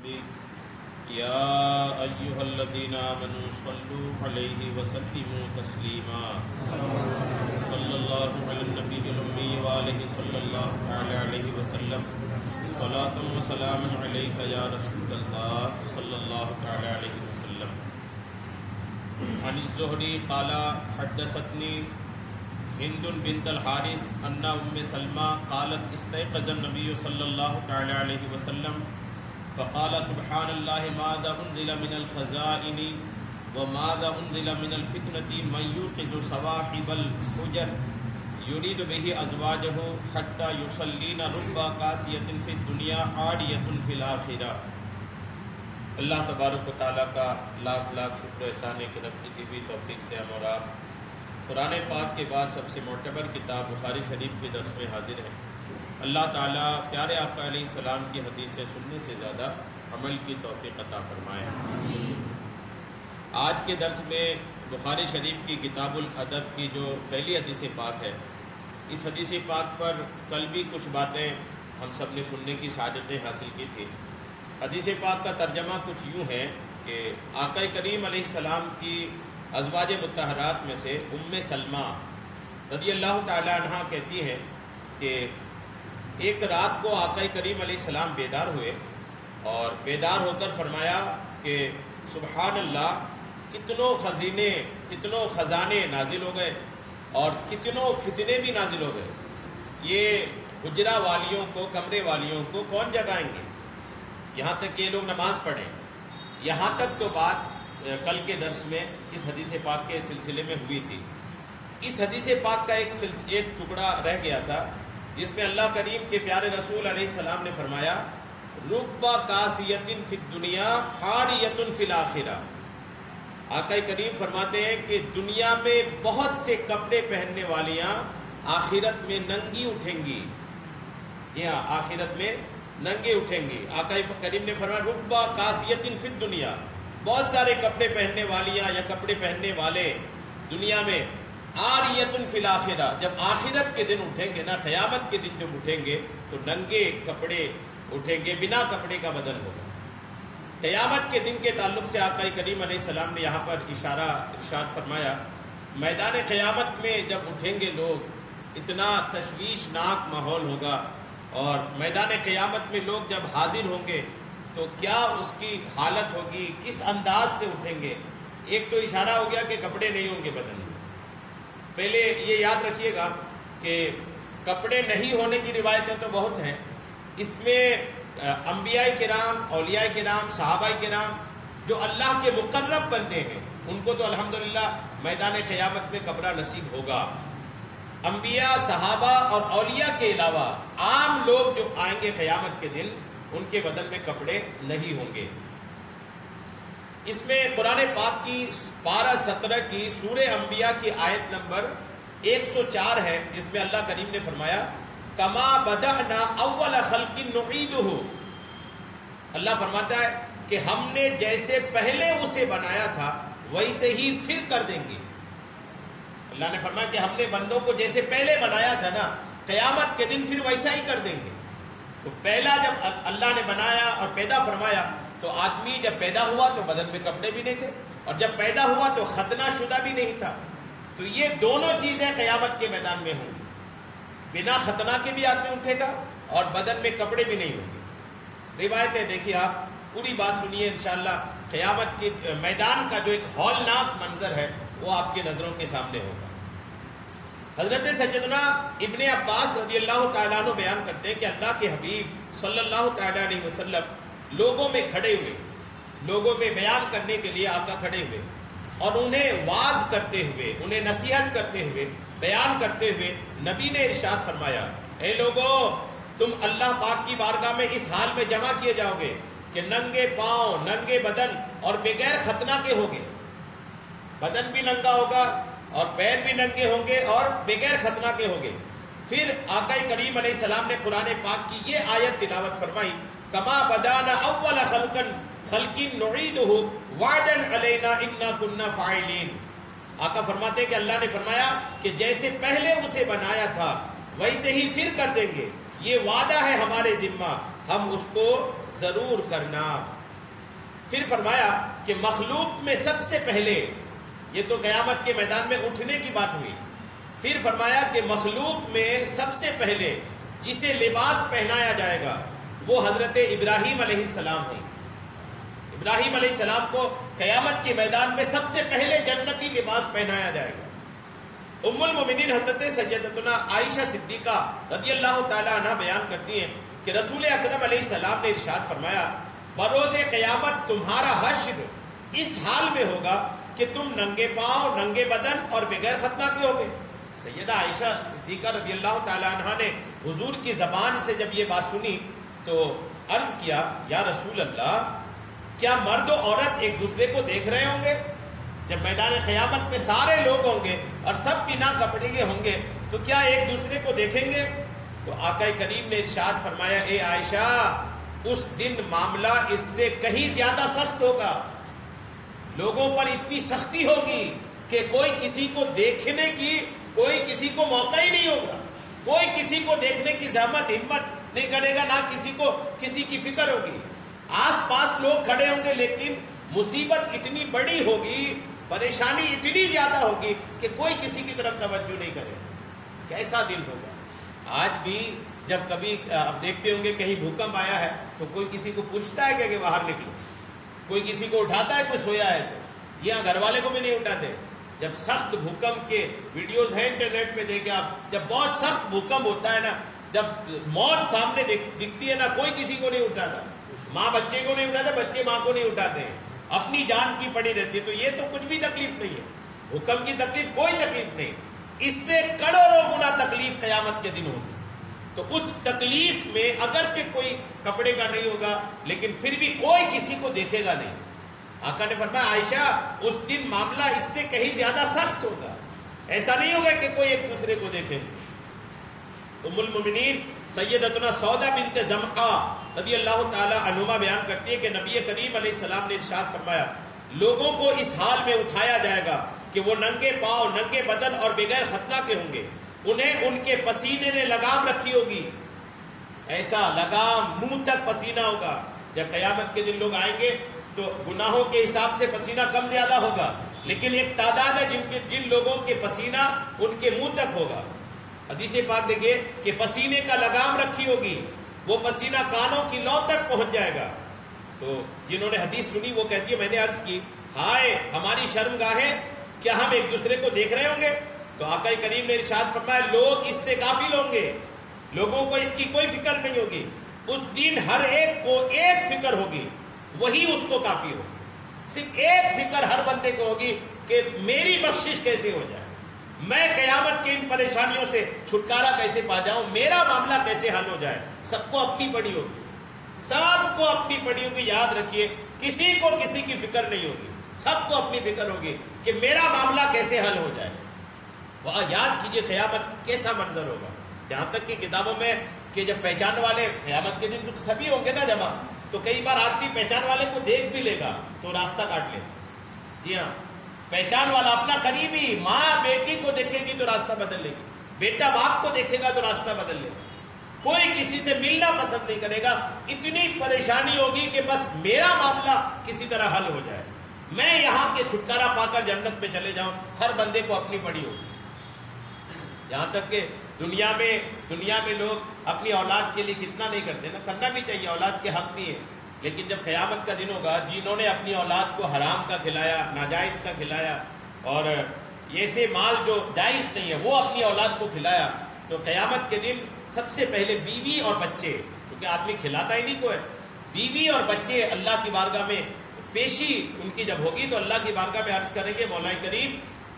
یا ایھا الذین آمنوا صلوا علیہ وسلموا تسلیما صلی اللہ علی النبی الامی وآلہ صلی اللہ تعالی علیہ وسلم صلاۃ و سلام علیک یا رسول اللہ صلی اللہ تعالی علیہ وسلم. عن الزہری قال حدثتنی ہند بنت الحارث ان ام سلمى قالت استيقظ النبي صلی اللہ تعالی علیہ وسلم فقال سبحان اللہ ماذا انزل من الخزائن وماذا انزل من الفتنة من يوقظ صواحب الحجر يريد به ازواجه حتى يصلين رب قاسية في الدنيا عارية في الآخرة. اللہ تبارک و تعالیٰ کا لاکھ لاکھ شکر و احسان ہے کہ رب کی دی ہوئی توفیق سے ہم اور آپ قرآن پاک کے بعد سب سے معتبر کتاب بخاری شریف کے درس میں حاضر ہیں. اللہ تعالیٰ پیارے آقا علیہ السلام کی حدیثیں سننے سے زیادہ عمل کی توفیق عطا فرمائے. آج کے درس میں بخاری شریف کی کتاب الادب کی جو پہلی حدیث پاک ہے، اس حدیث پاک پر کل بھی کچھ باتیں ہم سب نے سننے کی سعادتیں حاصل کی تھی. حدیث پاک کا ترجمہ کچھ یوں ہے کہ آقا کریم علیہ السلام کی ازواج مطہرات میں سے ام سلمہ رضی اللہ تعالی عنہ کہتی ہیں کہ ایک رات کو آقا کریم علیہ السلام بیدار ہوئے اور بیدار ہو کر فرمایا کہ سبحان اللہ، کتنوں خزانے نازل ہو گئے اور کتنوں فتنے بھی نازل ہو گئے. یہ حجرہ والیوں کو، کمرے والیوں کو کون جگائیں گے؟ یہاں تک کہ یہ لوگ نماز پڑھیں. یہاں تک تو بات کل کے درس میں اس حدیث پاک کے سلسلے میں ہوئی تھی. اس حدیث پاک کا ایک ٹکڑا رہ گیا تھا جس میں اللہ کریم کے پیارے رسول علیہ السلام نے فرمایا رب قاسیۃ فی الدنیا عاریۃ فی الآخرہ. آقا کریم فرماتے ہیں کہ دنیا میں بہت سے کپڑے پہننے والیاں آخرت میں ننگی اٹھیں گی. یہ آخرت میں ننگے اٹھیں گی. آقا کریم نے فرمایا رب قاسیۃ فی الدنیا، بہت سارے کپڑے پہننے والیاں یا کپڑے پہننے والے دنیا میں، عاریۃ فی الآخرہ، جب آخرت کے دن اٹھیں گے نا، قیامت کے دن جب اٹھیں گے تو ننگے کپڑے اٹھیں گے، بنا کپڑے کا بدن ہوگا. قیامت کے دن کے تعلق سے آقا کریم علیہ السلام نے یہاں پر ارشاد فرمایا میدان قیامت میں جب اٹھیں گے لوگ اتنا تشویشناک ماحول ہوگا، اور میدان قیامت میں لوگ جب حاضر ہوں گے تو کیا اس کی حالت ہوگی، کس انداز سے اٹھیں گے. ایک تو اشارہ ہو گیا کہ کپڑے نہیں ہوں گے بدن میں. پہلے یہ یاد رکھیے گا کہ کپڑے نہیں ہونے کی روایتیں تو بہت ہیں. اس میں انبیاء کرام، اولیاء کرام، صحابہ کرام جو اللہ کے مقرب بندے ہیں ان کو تو الحمدللہ میدان قیامت میں کپڑا نصیب ہوگا. انبیاء، صحابہ اور اولیاء کے علاوہ عام لوگ جو آئیں گے قیامت کے دن ان کے بدن میں کپڑے نہیں ہوں گے. اس میں قرآن پاک کی پارہ 17 کی سورہ انبیاء کی آیت نمبر 104 ہے، جس میں اللہ کریم نے فرمایا کما بدأنا اول خلق نعیدہ. اللہ فرماتا ہے کہ ہم نے جیسے پہلے اسے بنایا تھا ویسے ہی پھر کر دیں گے. اللہ نے فرمایا کہ ہم نے بندوں کو جیسے پہلے بنایا تھا نا، قیامت کے دن پھر ویسا ہی کر دیں گے. تو پہلا جب اللہ نے بنایا اور پیدا فرمایا تو آدمی جب پیدا ہوا تو بدن میں کپڑے بھی نہیں تھے، اور جب پیدا ہوا تو ختنہ شدہ بھی نہیں تھا. تو یہ دونوں چیزیں قیامت کے میدان میں ہوں گی. بنا ختنہ کے بھی آدمی اٹھے گا اور بدن میں کپڑے بھی نہیں ہوں گے. روایتیں دیکھیے، آپ پوری بات سنیے انشاءاللہ. قیامت کے میدان کا جو ایک ہولناک منظر ہے وہ آپ کی نظروں کے سامنے ہوگا. حضرت سیدنا ابن عباس رضی اللہ تعالیٰ عنہ بیان کرتے ہیں کہ اللہ کے حبیب صلی اللہ تعالیٰ علیہ وسلم لوگوں میں کھڑے ہوئے، لوگوں میں بیان کرنے کے لیے آقا کھڑے ہوئے اور انہیں واعظ کرتے ہوئے، انہیں نصیحت کرتے ہوئے، بیان کرتے ہوئے نبی نے ارشاد فرمایا اے لوگو، تم اللہ پاک کی بارگاہ میں اس حال میں جمع کیے جاؤ گے کہ ننگے پاؤں، ننگے بدن اور بغیر ختنہ کے ہوگے. بدن بھی ننگا ہوگا اور پیر بھی ننگے ہوں گے اور بغیر ختنہ کے ہوں گے. پھر آقا کریم علیہ السلام نے قرآن پاک کی یہ آیت تلاوت فرمائی کما بدانا اول خلق نعیدہ وعدا علینا انا کنا فاعلین. آقا فرماتے ہیں کہ اللہ نے فرمایا کہ جیسے پہلے اسے بنایا تھا ویسے ہی پھر کر دیں گے. یہ وعدہ ہے ہمارے ذمہ، ہم اس کو ضرور کرنا۔ پھر فرمایا کہ مخلوق میں سب سے پہلے، یہ تو قیامت کے میدان میں اٹھنے کی بات ہوئی، پھر فرمایا کہ مخلوق میں سب سے پہلے جسے لباس پہنایا جائے گا وہ حضرت ابراہیم علیہ السلام ہیں۔ ابراہیم علیہ السلام کو قیامت کے میدان میں سب سے پہلے جنتی لباس پہنایا جائے گا۔ ام المومنین حضرت سیدتنا عائشہ صدیقہ رضی اللہ تعالی عنہ بیان کرتی ہیں کہ رسول اکرم علیہ السلام نے ارشاد فرمایا بروز قیامت تمہارا حشر اس حال میں ہوگا کہ تم ننگے پاؤں، ننگے بدن اور بغیر ختنہ کے ہوگے۔ سیدہ عائشہ صدیقہ رضی اللہ تعالی عنہ نے حضور کی زبان سے جب یہ بات سنی تو عرض کیا یا رسول اللہ، کیا مرد و عورت ایک دوسرے کو دیکھ رہے ہوں گے؟ جب میدان قیامت میں سارے لوگ ہوں گے اور سب بنا کپڑے کے ہوں گے تو کیا ایک دوسرے کو دیکھیں گے؟ تو آقا کریم نے ارشاد فرمایا اے عائشہ، اس دن معاملہ اس سے کہیں زیادہ سخت ہوگا، لوگوں پر اتنی سختی ہوگی کہ کوئی کسی کو دیکھنے کی، کوئی کسی کو موقع ہی نہیں ہوگا، کوئی کسی کو دیکھنے کی زحمت ہمت نہیں کرے گا، نہ کسی کو کسی کی فکر ہوگی۔ آس پاس لوگ کھڑے ہوں گے لیکن مصیبت اتنی بڑی ہوگی، پریشانی اتنی زیادہ ہوگی کہ کوئی کسی کی طرف توجہ نہیں کرے۔ کیسا دن ہوگا؟ آج بھی جب کبھی آپ دیکھتے ہوں گے کہیں بھوکمپ آیا ہے تو کوئی کسی کو پوچھتا ہے کہ باہر نکلو، کوئی کسی کو اٹھاتا ہے، کوئی سویا ہے تو یہاں گھر والے کو بھی نہیں اٹھاتے۔ جب سخت بھوکمپ کے ویڈیوز ہیں انٹرنیٹ پہ دیکھیں آپ، جب بہت سخت بھوکمپ ہوتا ہے نا، جب موت سامنے دکھتی ہے نا، کوئی کسی کو نہیں اٹھاتا، ماں بچے کو نہیں اٹھاتے، بچے ماں کو نہیں اٹھاتے ہیں، اپنی جان کی پڑی رہتی ہے۔ تو یہ تو کچھ بھی تکلیف نہیں ہے، بھوکمپ کی تکلیف کوئی تکلیف نہیں، اس سے کروڑوں گنا تکلیف قیامت کے دن ہوگی۔ تو اس تکلیف میں اگرچہ کوئی کپڑے کا نہیں ہوگا لیکن پھر بھی کوئی کسی کو دیکھے گا نہیں۔ آقا نے فرمایا عائشہ اس دن معاملہ اس سے کہیں زیادہ سخت ہوگا، ایسا نہیں ہوگا کہ کوئی ایک دوسرے کو دیکھے۔ ام المومنین سیدتنا سودا بنت زمعہ رضی اللہ تعالی عنہما بیان کرتی ہے کہ نبی کریم علیہ السلام نے ارشاد فرمایا لوگوں کو اس حال میں اٹھایا جائے گا کہ وہ ننگے پاؤں، ننگے بدن اور بغیر ختنہ کے ہوں گے، انہیں ان کے پسینے نے لگام رکھی ہوگی، ایسا لگام منہ تک پسینہ ہوگا۔ جب قیامت کے دن لوگ آئیں گے تو گناہوں کے حساب سے پسینہ کم زیادہ ہوگا، لیکن ایک تعداد ہے جن لوگوں کے پسینہ ان کے منہ تک ہوگا۔ حدیث پاک دیکھیے کہ پسینے کا لگام رکھی ہوگی، وہ پسینہ کانوں کی لو تک پہنچ جائے گا۔ تو جنہوں نے حدیث سنی وہ کہتی ہے میں نے عرض کی ہائے ہماری شرمگاہیں، کیا ہم ایک دوسرے کو دیکھ رہے ہوں گے؟ تو آقا کریم نے ارشاد فرمایا لوگ اس سے غافل ہوں گے، لوگوں کو اس کی کوئی فکر نہیں ہوگی۔ اس دن ہر ایک کو ایک فکر ہوگی، وہی اس کو کافی ہوگی۔ صرف ایک فکر ہر بندے کو ہوگی کہ میری بخشش کیسے ہو جائے، میں قیامت کی ان پریشانیوں سے چھٹکارا کیسے پا جاؤں، میرا معاملہ کیسے حل ہو جائے۔ سب کو اپنی پڑی ہوگی، سب کو اپنی پڑی ہوگی۔ یاد رکھیے کسی کو کسی کی فکر نہیں ہوگی، سب کو اپنی فکر ہوگی کہ میرا معاملہ کیسے حل ہو جائے۔ وہ یاد کیجئے قیامت کیسا منظر ہوگا، جہاں تک کہ کتابوں میں کہ جب پہچان والے قیامت کے دن سبھی ہوں گے نا جمع، تو کئی بار آدمی پہچان والے کو دیکھ بھی لے گا تو راستہ کاٹ لے گا۔ جی ہاں، پہچان والا اپنا قریبی ماں بیٹی کو دیکھے گی تو راستہ بدل لے گی، بیٹا باپ کو دیکھے گا تو راستہ بدل لے گا، کوئی کسی سے ملنا پسند نہیں کرے گا۔ اتنی پریشانی ہوگی کہ بس میرا معاملہ کسی طرح حل ہو جائے، میں یہاں کے چھٹکارا پا کر جنت میں چلے جاؤں۔ ہر بندے کو اپنی پڑی ہوگی۔ یہاں تک کہ دنیا میں لوگ اپنی اولاد کے لیے کتنا نہیں کرتے نا، کرنا بھی چاہیے، اولاد کے حق بھی ہے، لیکن جب قیامت کا دن ہوگا جنہوں نے اپنی اولاد کو حرام کا کھلایا، ناجائز کا کھلایا اور ایسے مال جو جائز نہیں ہے وہ اپنی اولاد کو کھلایا، تو قیامت کے دن سب سے پہلے بیوی اور بچے، کیونکہ آدمی کھلاتا ہی نہیں کو ہے، بیوی اور بچے اللہ کی بارگاہ میں پیشی ان کی جب ہوگی تو اللہ کی بارگاہ میں عرض کریں گے مولا کریم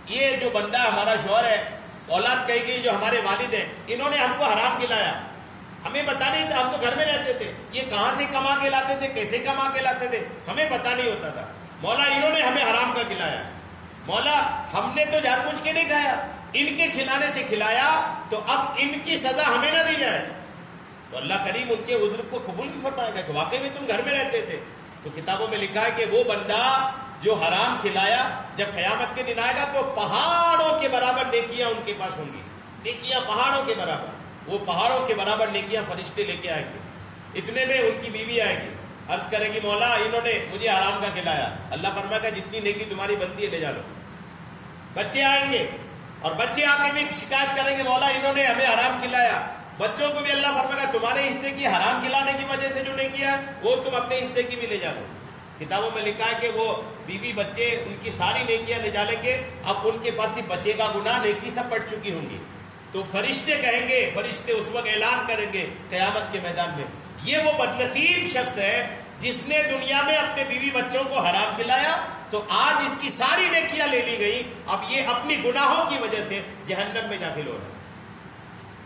یہ جو بندہ ہمارا شوہر ہے، اولاد کہے گی جو ہمارے والد ہیں انہوں نے ہم کو حرام کھلایا، ہمیں پتہ نہیں تھا، ہم تو گھر میں رہتے تھے، یہ کہاں سے کما کے لاتے تھے، کیسے کما کے لاتے تھے، ہمیں پتہ نہیں ہوتا تھا، مولا انہوں نے ہمیں حرام کا کھلایا، مولا ہم نے تو جان بوجھ کے نہیں کھایا، ان کے کھلانے سے کھلایا، تو اب ان کی سزا ہمیں نہ دی جائے۔ تو اللہ کریم ان کے عذر کو قبول بھی فرمائے گا کہ واقعی میں تم گھر میں رہتے تھے۔ تو کتابوں میں لکھا ہے کہ وہ بندہ جو حرام کھلایا جب قیامت کے دن آئے گا تو پہاڑوں کے برابر نیکیاں ان کے پاس ہوں گی، نیکیاں پہاڑوں کے برابر، وہ پہاڑوں کے برابر نیکیاں فرشتے لے کے آئیں گے۔ اتنے میں ان کی بیوی آئے گی، عرض کرے گی مولا انہوں نے مجھے حرام کا کھلایا، اللہ فرمائے گا جتنی نیکی تمہاری بنتی ہے لے جا لو۔ بچے آئیں گے اور بچے آ کے بھی شکایت کریں گے مولا انہوں نے ہمیں حرام کھلایا، بچوں کو بھی اللہ فرمائے گا تمہارے حصے کی حرام کھلانے کی وجہ سے جو نیکی ہے وہ تم اپنے حصے کی بھی لے جا لو۔ کتابوں میں لکھا ہے کہ وہ بیوی بچے ان کی ساری نیکیاں لے جا لیں گے، اب ان کے پاس ہی بچے کا گناہ، نیکی سب پڑ چکی ہوں گی۔ تو فرشتے کہیں گے، فرشتے اس وقت اعلان کریں گے قیامت کے میدان میں، یہ وہ بدنصیب شخص ہے جس نے دنیا میں اپنے بیوی بچوں کو حرام کھلایا، تو آج اس کی ساری نیکیاں لے لی گئی، اب یہ اپنی گناہوں کی وجہ سے جہنم میں داخل ہو رہا ہے۔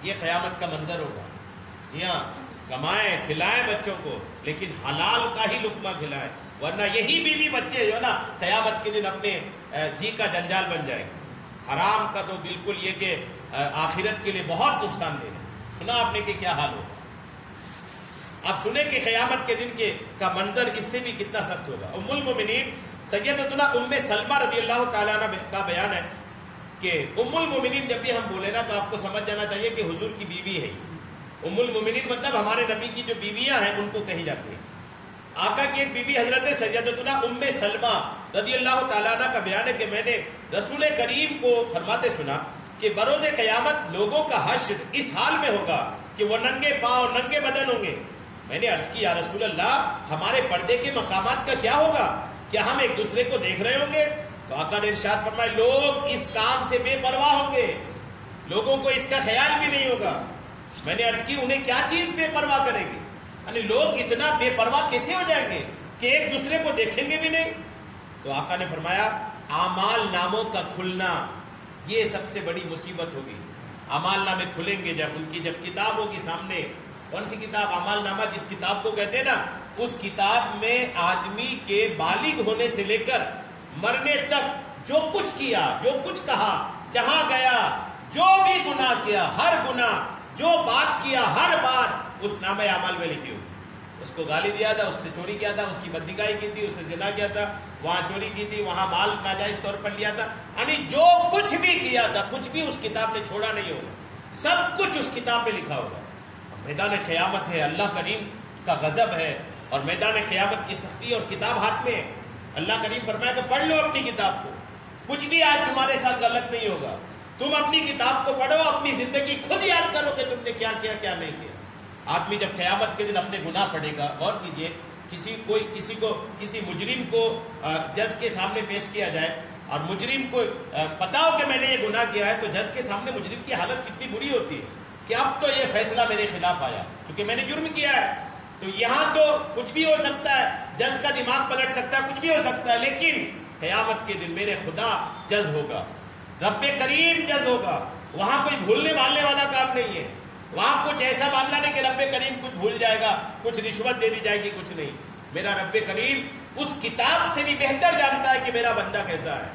یہ قیامت کا منظر ہوگا۔ یہاں کمائیں کھلائیں بچوں کو، لیکن حلال کا ہی لقمہ کھلائیں، ورنہ یہی بیوی بچے جو ہے نا قیامت کے دن اپنے جی کا جنجال بن جائے گا۔ حرام کا تو بالکل یہ کہ آخرت کے لیے بہت نقصان دہ ہے۔ سنا آپ نے کہ کیا حال ہوگا، اب سنیں کہ قیامت کے دن کا منظر اس سے بھی کتنا سخت ہوگا۔ ام المومنین سیدتنا ام سلمہ رضی اللہ تعالیٰ عنہ کا بیان ہے کہ ام المومنین جب بھی ہم بولے نا تو آپ کو سمجھ جانا چاہیے کہ حضور کی بیوی ہے۔ ام المومنین مطلب ہمارے نبی کی جو بیویاں ہیں ان کو کہی جاتی ہیں۔ آقا کی ایک بیوی حضرت سیدتنا ام سلمہ رضی اللہ تعالیٰ عنہ کا بیان ہے کہ میں نے رسول کریم کو فرماتے سنا کہ بروز قیامت لوگوں کا حشر اس حال میں ہوگا کہ وہ ننگے پاؤں ننگے بدن ہوں گے۔ میں نے عرض کی یا رسول اللہ ہمارے پردے کے مقامات کا کیا ہوگا، کیا ہم ایک دوسرے کو دیکھ رہے ہوں گے؟ تو آقا نے ارشاد فرمایا لوگ اس کام سے بے پرواہ ہوں گے، لوگوں کو اس کا خیال بھی نہیں ہوگا۔ میں نے عرض کی انہیں کیا چیز بے پرواہ کرے گی، یعنی لوگ اتنا بے پرواہ کیسے ہو جائیں گے کہ ایک دوسرے کو دیکھیں گے بھی نہیں؟ تو آقا نے فرمایا اعمال ناموں کا کھلنا یہ سب سے بڑی مصیبت ہوگی۔ اعمال نامے کھلیں گے جب ان کی جب کتاب ہوگی سامنے، کون سی کتاب؟ اعمال نامہ جس کتاب کو کہتے ہیں نا، اس کتاب میں آدمی کے بالغ ہونے سے لے کر مرنے تک جو کچھ کیا، جو کچھ کہا، جہاں گیا، جو بھی گناہ کیا، ہر گناہ، جو بات کیا، ہر بات اس نامہ اعمال میں لکھی ہوگی۔ اس کو گالی دیا تھا، اس سے چوری کیا تھا، اس کی بدنگاہی کی تھی، اس سے زنا کیا تھا، وہاں چوری کی تھی، وہاں مال ناجائز طور پر لیا تھا، یعنی جو کچھ بھی کیا تھا کچھ بھی اس کتاب نے چھوڑا نہیں ہوگا، سب کچھ اس کتاب میں لکھا ہوگا۔ میدان قیامت ہے، اللہ کریم کا غضب ہے اور میدان قیامت کی سختی اور کتاب ہاتھ میں ہے۔ اللہ کریم فرمایا کہ پڑھ لو اپنی کتاب کو، کچھ بھی آج تمہارے ساتھ غلط نہیں ہوگا، تم اپنی کتاب کو پڑھو، اپنی زندگی خود یاد کرو کہ تم نے کیا کیا کیا نہیں کیا۔ آدمی جب قیامت کے دن اپنے گناہ پڑھے گا، غور کیجئے، کسی مجرم کو جج کے سامنے پیش کیا جائے اور مجرم کو پتا ہو کہ میں نے یہ گناہ کیا ہے، تو جج کے سامنے مجرم کی حالت کتنی بری ہوتی ہے کہ اب تو یہ فیصلہ میرے خلاف آیا کیونکہ میں نے جرم کیا ہے۔ تو یہاں تو کچھ بھی ہو سکتا ہے، جج کا دماغ پلٹ سکتا ہے، کچھ بھی ہو سکتا ہے، لیکن قیامت کے دن میرے خدا جج ہوگا، رب کریم جج ہوگا۔ وہاں کوئی بھولنے والنے والا کام نہیں ہے، وہاں کچھ ایسا معاملہ نہیں کہ رب کریم کچھ بھول جائے گا، کچھ رشوت دے دی جائے گی، کچھ نہیں۔ میرا رب کریم اس کتاب سے بھی بہتر جانتا ہے کہ میرا بندہ کیسا ہے۔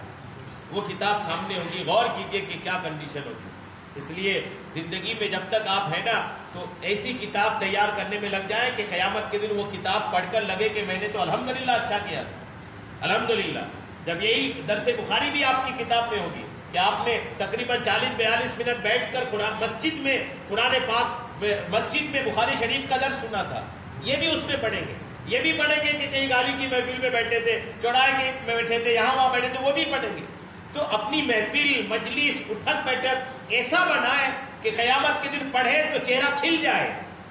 وہ کتاب سامنے ہوگی، غور کیجئے کہ کیا کنڈیشن ہوگی۔ اس لیے زندگی میں جب تک آپ ہیں نا تو ایسی کتاب تیار کرنے میں لگ جائیں کہ قیامت کے دن وہ کتاب پڑھ کر لگے کہ میں نے تو الحمدللہ اچھا کیا تھا، الحمدللہ۔ جب یہی درس بخاری بھی آپ کی کتاب میں ہوگی کہ آپ نے تقریباً 40-42 منٹ بیٹھ کر مسجد میں قرآن پاک مسجد میں بخاری شریف کا درس سنا تھا، یہ بھی اس میں پڑھیں گے۔ یہ بھی پڑھیں گے کہ کہیں گالی کی محفل میں بیٹھے تھے، چوراہے کے میں بیٹھے تھے، یہاں وہاں بیٹھے تھے، وہ بھی پڑھیں گے۔ تو اپنی محفل مجلس اٹھک بیٹھک ایسا بنائے کہ قیامت کے دن پڑھے تو چہرہ کھل جائے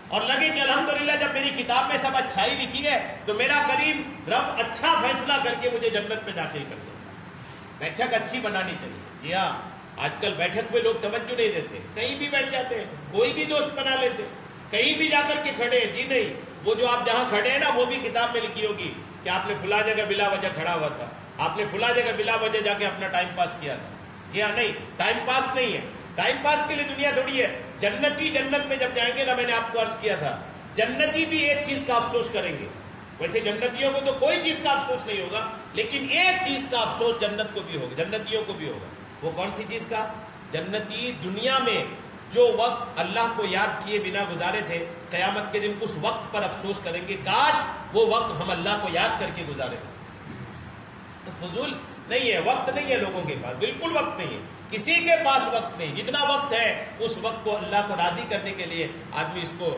اور لگے کہ الحمدللہ جب میری کتاب میں سب اچھائی لکھی ہے تو میرا کریم رب اچھا فیصلہ کر کے مجھے جنت میں داخل کر دے۔ بیٹھک اچھی بنانی چاہیے۔ جی ہاں، آج کل بیٹھک میں لوگ توجہ نہیں دیتے، کہیں بھی بیٹھ جاتے ہیں، کوئی بھی دوست بنا لیتے، کہیں بھی جا کر کے کھڑے ہیں۔ جی نہیں، وہ جو آپ جہاں کھڑے ہیں نا وہ بھی کتاب میں لکھی ہوگی کہ آپ نے فلاں جگہ بلا وجہ کھڑا ہوا تھا، آپ نے فلاں جگہ بلا وجہ جا کے اپنا ٹائم پاس کیا تھا۔ جی ہاں، نہیں، ٹائم پاس نہیں ہے، ٹائم پاس کے لیے دنیا تھوڑی ہے۔ جنتی جنت میں جب جائیں گے نا، میں نے آپ کو عرض کیا تھا، جنتی بھی ایک چیز کا افسوس کریں گے۔ ویسے جنتیوں کو تو کوئی چیز کا افسوس نہیں ہوگا، لیکن ایک چیز کا افسوس جنت کو بھی ہوگا، جنتیوں کو بھی ہوگا۔ وہ کون سی چیز کا؟ جنتی دنیا میں جو وقت اللہ کو یاد کیے بنا گزارے تھے، قیامت کے دن اس وقت پر افسوس کریں گے، کاش وہ وقت ہم اللہ کو یاد کر کے گزارے۔ تو فضول نہیں ہے، وقت نہیں ہے لوگوں کے پاس، بالکل وقت نہیں ہے، کسی کے پاس وقت نہیں۔ جتنا وقت ہے اس وقت کو اللہ کو راضی کرنے کے لیے آدمی اس کو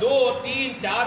2, 3, 4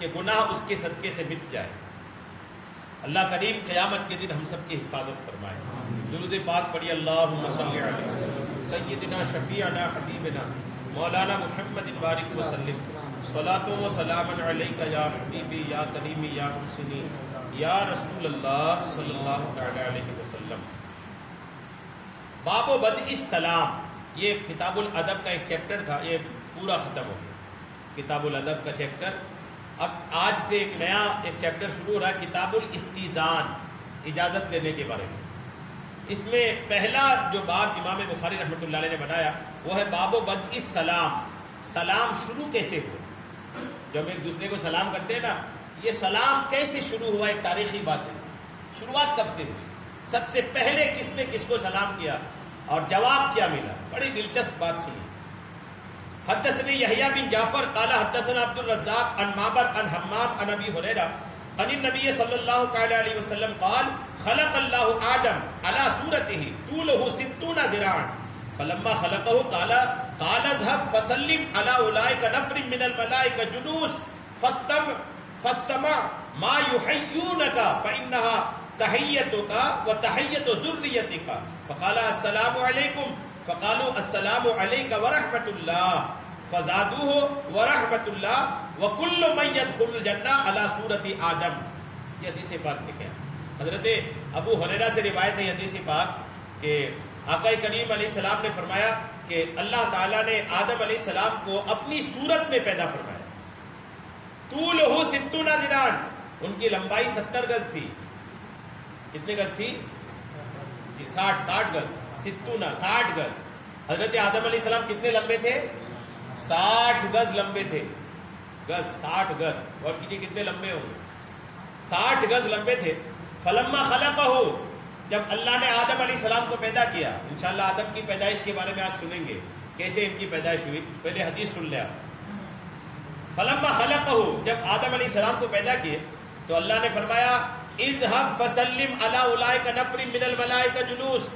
کہ گناہ اس کے صدقے سے مٹ جائے۔ اللہ کریم قیامت کے دن ہم سب کی حفاظت فرمائے۔ درود پاک پڑھی، اللہم صلی علی سیدنا شفیعنا حبیبنا مولانا محمد بارک وسلم، صلاۃ و سلام علیک یا حبیبی یا کریمی یا حسنی یا رسول اللہ صلی اللہ تعالی علیہ وسلم۔ باب و بدء السلام، یہ کتاب الادب کا ایک چیپٹر تھا، یہ پورا ختم ہو گیا کتاب الادب کا چیپٹر۔ اب آج سے ایک نیا چیپٹر شروع ہو رہا ہے، کتاب الاستئذان، اجازت لینے کے بارے میں۔ اس میں پہلا جو باب امام بخاری رحمۃ اللہ علیہ نے بنایا وہ ہے باب و بدء السلام، سلام شروع کیسے ہوا۔ جب ایک دوسرے کو سلام کرتے ہیں نا، یہ سلام کیسے شروع ہوا، ایک تاریخی بات ہے۔ شروعات کب سے ہوئی، سب سے پہلے کس نے کس کو سلام کیا اور جواب کیا ملا، بڑی دلچسپ بات سنی۔ حدثني يحيى بن جعفر قال حدثنا عبد الرزاق عن معمر عن حمام عن ابي هريره عن النبي صلى الله تعالى عليه وسلم قال خلق الله آدم على صورته طوله 60 ذراعا فلما خلقه قال اذهب فسلم على اولئك نفر من الملائكه جلوس فاستمع ما يحيونك فانها تحيتك وتحيه ذريتك فقال السلام عليكم فقالوا السلام علیک ورحمۃ اللہ فزادوه ورحمۃ اللہ وکل من يدخل الجنہ علی صورت آدم۔ یہ حدیث پاک لکھا ہے، حضرت ابو ہریرہ سے روایت ہے حدیث پاک کہ آقا کریم علیہ السلام نے فرمایا کہ اللہ تعالیٰ نے آدم علیہ السلام کو اپنی صورت میں پیدا فرمایا۔ طولہ 60 ذراعا، ان کی لمبائی 70 گز تھی۔ کتنے گز تھی؟ 60 گز، 60 گز۔ حضرت آدم علیہ السلام کتنے لمبے تھے؟ 60 گز لمبے تھے، گز 60 گز، اور کتنے کتنے لمبے ہوں گے؟ 60 گز لمبے تھے۔ فلما خلقہ، جب اللہ نے آدم علیہ السلام کو پیدا کیا، انشاءاللہ آدم کی پیدائش کے بارے میں آج سنیں گے کیسے ان کی پیدائش ہوئی، پہلے حدیث سن لیا۔ فلما خلقہ، جب آدم علیہ السلام کو پیدا کیے تو اللہ نے فرمایا اذهب فسلم علی اولئک نفر من الملائکہ جلوس،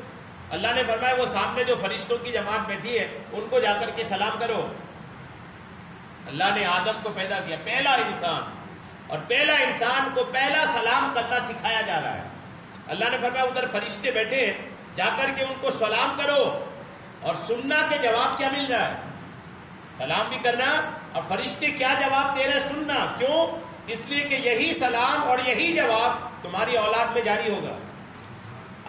اللہ نے فرمایا وہ سامنے جو فرشتوں کی جماعت بیٹھی ہے ان کو جا کر کے سلام کرو۔ اللہ نے آدم کو پیدا کیا، پہلا انسان، اور پہلا انسان کو پہلا سلام کرنا سکھایا جا رہا ہے۔ اللہ نے فرمایا ادھر فرشتے بیٹھے ہیں، جا کر کے ان کو سلام کرو، اور سننا کے جواب کیا مل رہا ہے، سلام بھی کرنا، اور فرشتے کیا جواب دے رہے ہیں سننا۔ کیوں؟ اس لیے کہ یہی سلام اور یہی جواب تمہاری اولاد میں جاری ہوگا۔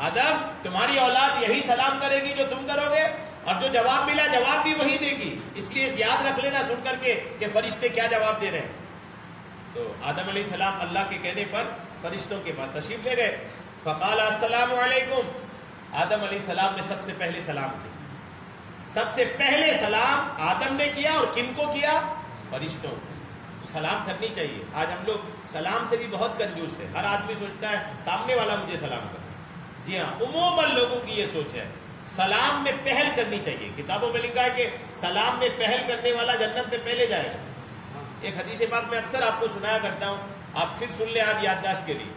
آدم، تمہاری اولاد یہی سلام کرے گی جو تم کرو گے، اور جو جواب ملا جواب بھی وہی دے گی۔ اس لیے یاد رکھ لینا سن کر کے کہ فرشتے کیا جواب دے رہے ہیں۔ تو آدم علیہ السلام اللہ کے کہنے پر فرشتوں کے پاس تشریف لے گئے۔ فقال السلام علیکم، آدم علیہ السلام نے سب سے پہلے سلام کیا۔ سب سے پہلے سلام آدم نے کیا، اور کن کو کیا؟ فرشتوں کو۔ سلام کرنی چاہیے۔ آج ہم لوگ سلام سے بھی بہت کنجوس ہے، ہر آدمی سوچتا ہے سامنے والا مجھے سلام کرے۔ جی ہاں، عموماً لوگوں کی یہ سوچ ہے۔ سلام میں پہل کرنی چاہیے، کتابوں میں لکھا ہے کہ سلام میں پہل کرنے والا جنت میں پہلے جائے گا۔ ایک حدیث پاک میں اکثر آپ کو سنایا کرتا ہوں، آپ پھر سن لیں آج یادداشت کے لیے۔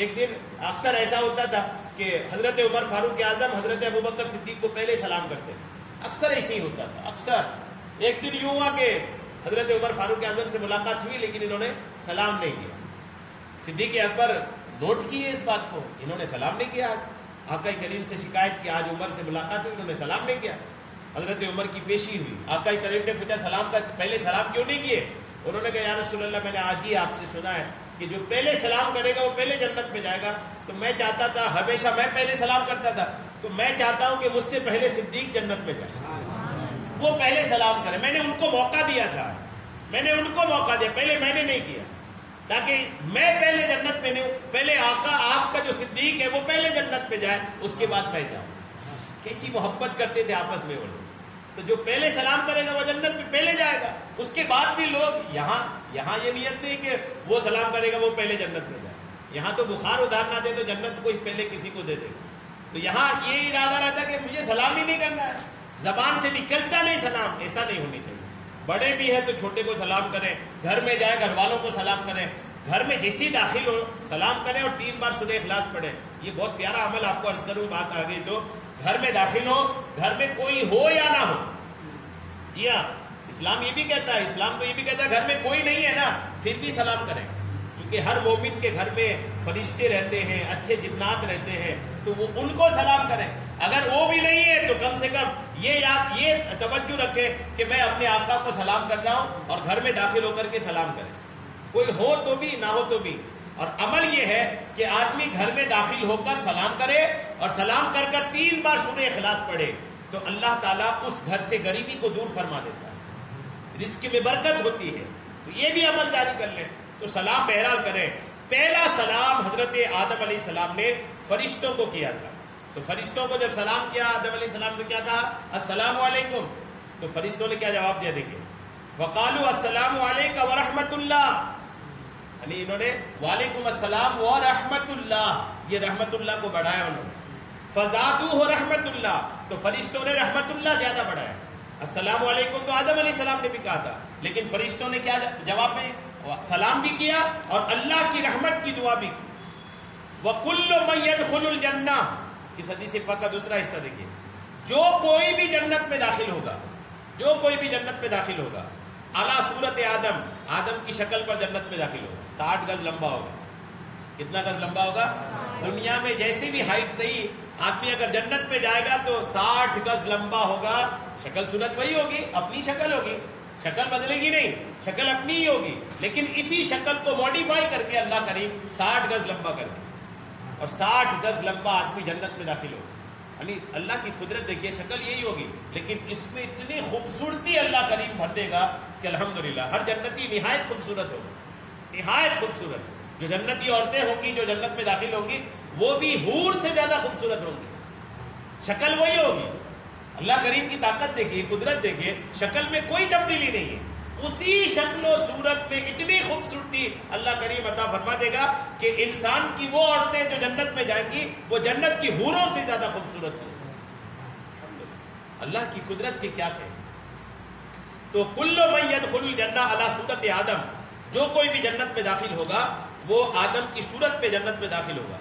ایک دن اکثر ایسا ہوتا تھا کہ حضرت عمر فاروق اعظم حضرت ابوبکر صدیق کو پہلے سلام کرتے تھے، اکثر ایسے ہی ہوتا تھا۔ اکثر ایک دن یوں ہوا کہ حضرت عمر فاروق اعظم سے ملاقات ہوئی لیکن انہوں نے سلام نہیں کیا۔ صدیق اکبر نوٹ کیے اس بات کو، انہوں نے سلام نہیں کیا۔ آقا کریم سے شکایت کی، آج عمر سے ملاقات ہوئی، انہوں نے سلام نہیں کیا۔ حضرت عمر کی پیشی ہوئی، آقا کریم نے پوچھا سلام کا پہلے سلام کیوں نہیں کیے؟ انہوں نے کہا یا رسول اللہ، میں نے آج ہی آپ سے سنا ہے کہ جو پہلے سلام کرے گا وہ پہلے جنت میں جائے گا، تو میں چاہتا تھا، ہمیشہ میں پہلے سلام کرتا تھا، تو میں چاہتا ہوں کہ مجھ سے پہلے صدیق جنت میں جائے، وہ پہلے سلام کرے۔ میں نے ان کو موقع دیا تھا، میں نے ان کو موقع دیا، پہلے میں نے نہیں کیا، تاکہ میں پہلے جنت میں نہیں ہوں، پہلے آقا آپ کا جو صدیق ہے وہ پہلے جنت میں جائے، اس کے بعد میں جاؤں۔ کیسی محبت کرتے تھے آپس میں وہ لوگ۔ تو جو پہلے سلام کرے گا وہ جنت میں پہلے جائے گا۔ اس کے بعد بھی لوگ یہاں یہ نیت نہیں کہ وہ سلام کرے گا وہ پہلے جنت میں جائے، یہاں تو بخار ادھار نہ دے تو جنت کوئی پہلے کسی کو دے دے گا۔ تو یہاں یہ ارادہ رہتا ہے کہ مجھے سلام ہی نہیں کرنا ہے، زبان سے نکلتا نہیں سلام، ایسا نہیں ہونی چاہیے۔ بڑے بھی ہیں تو چھوٹے کو سلام کریں، گھر میں جائے گھر والوں کو سلام کریں، گھر میں جیسی داخل ہو سلام کریں اور 3 بار سورہ اخلاص پڑھیں۔ یہ بہت پیارا عمل آپ کو عرض کروں، بات آ گئی تو گھر میں داخل ہو، گھر میں کوئی ہو یا نہ ہو، جی ہاں اسلام یہ بھی کہتا ہے، اسلام تو یہ بھی کہتا ہے گھر میں کوئی نہیں ہے نا، پھر بھی سلام کریں، کیونکہ ہر مومن کے گھر میں فرشتے رہتے ہیں، اچھے جنات رہتے ہیں، تو وہ ان کو سلام کریں۔ اگر وہ بھی نہیں ہے تو کم سے کم یہ توجہ رکھیں کہ میں اپنے آقا کو سلام کر رہا ہوں، اور گھر میں داخل ہو کر کے سلام کریں، کوئی ہو تو بھی نہ ہو تو بھی۔ اور عمل یہ ہے کہ آدمی گھر میں داخل ہو کر سلام کرے، اور سلام کر کر 3 بار سورہ اخلاص پڑھے، تو اللہ تعالیٰ اس گھر سے غریبی کو دور فرما دیتا ہے، رزق میں برکت ہوتی ہے۔ تو یہ بھی عمل جاری کر لیں۔ تو سلام بہرحال کریں۔ پہلا سلام حضرت آدم علیہ السلام نے فرشتوں کو کیا تھا، تو فرشتوں کو جب سلام کیا آدم علیہ السلام نے کیا کہا؟ السلام علیکم۔ تو فرشتوں نے کیا جواب دیا؟ دیکھیں، وقالوا السلام علیکم ورحمۃ اللہ، یعنی انہوں نے وعلیکم السلام ورحمۃ اللہ، یہ رحمت اللہ کو بڑھایا انہوں نے۔ فزادوہ رحمۃ اللہ، تو فرشتوں نے رحمت اللہ زیادہ بڑھایا۔ السلام علیکم تو آدم علیہ السلام نے بھی کہا تھا، لیکن فرشتوں نے کیا جواب میں سلام بھی کیا اور اللہ کی رحمت کی دعا بھی کی۔ وَكُلُّ مَن يَدْخُلُ الْجَنَّةَ، اس حدیث پاک کا دوسرا حصہ دیکھیے، جو کوئی بھی جنت میں داخل ہوگا، جو کوئی بھی جنت میں داخل ہوگا، اعلیٰ صورت آدم، آدم کی شکل پر جنت میں داخل ہوگا، 60 گز لمبا ہوگا۔ کتنا گز لمبا ہوگا؟ دنیا میں جیسی بھی ہائٹ رہی، آدمی اگر جنت میں جائے گا تو 60 گز لمبا ہوگا، شکل صورت وہی ہوگی، اپنی شکل ہوگی، شکل بدلے گی نہیں، شکل اپنی ہی ہوگی، لیکن اسی شکل کو موڈیفائی کر کے اللہ کریم 60 گز لمبا کر کے، اور 60 گز لمبا آدمی جنت میں داخل ہوگا۔ یعنی اللہ کی قدرت دیکھیے، شکل یہی ہوگی، لیکن اس میں اتنی خوبصورتی اللہ کریم بھر دے گا کہ الحمدللہ ہر جنتی نہایت خوبصورت ہوگا، نہایت خوبصورت۔ جو جنتی عورتیں ہوں گی جو جنت میں داخل ہوں گی، وہ بھی حور سے زیادہ خوبصورت ہوں گی، شکل وہی ہوگی۔ اللہ کریم کی طاقت دیکھیے، قدرت دیکھیے، شکل میں کوئی تبدیلی نہیں ہے، اسی شکل و صورت میں اتنی خوبصورتی اللہ کریم عطا فرما دے گا کہ انسان کی وہ عورتیں جو جنت میں جائیں گی وہ جنت کی حوروں سے زیادہ خوبصورت ہوں گی۔ اللہ کی قدرت کے کیا کہیں۔ تو کل من يدخل الجنہ علی صورت آدم، جو کوئی بھی جنت میں داخل ہوگا وہ آدم کی صورت پہ جنت میں داخل ہوگا۔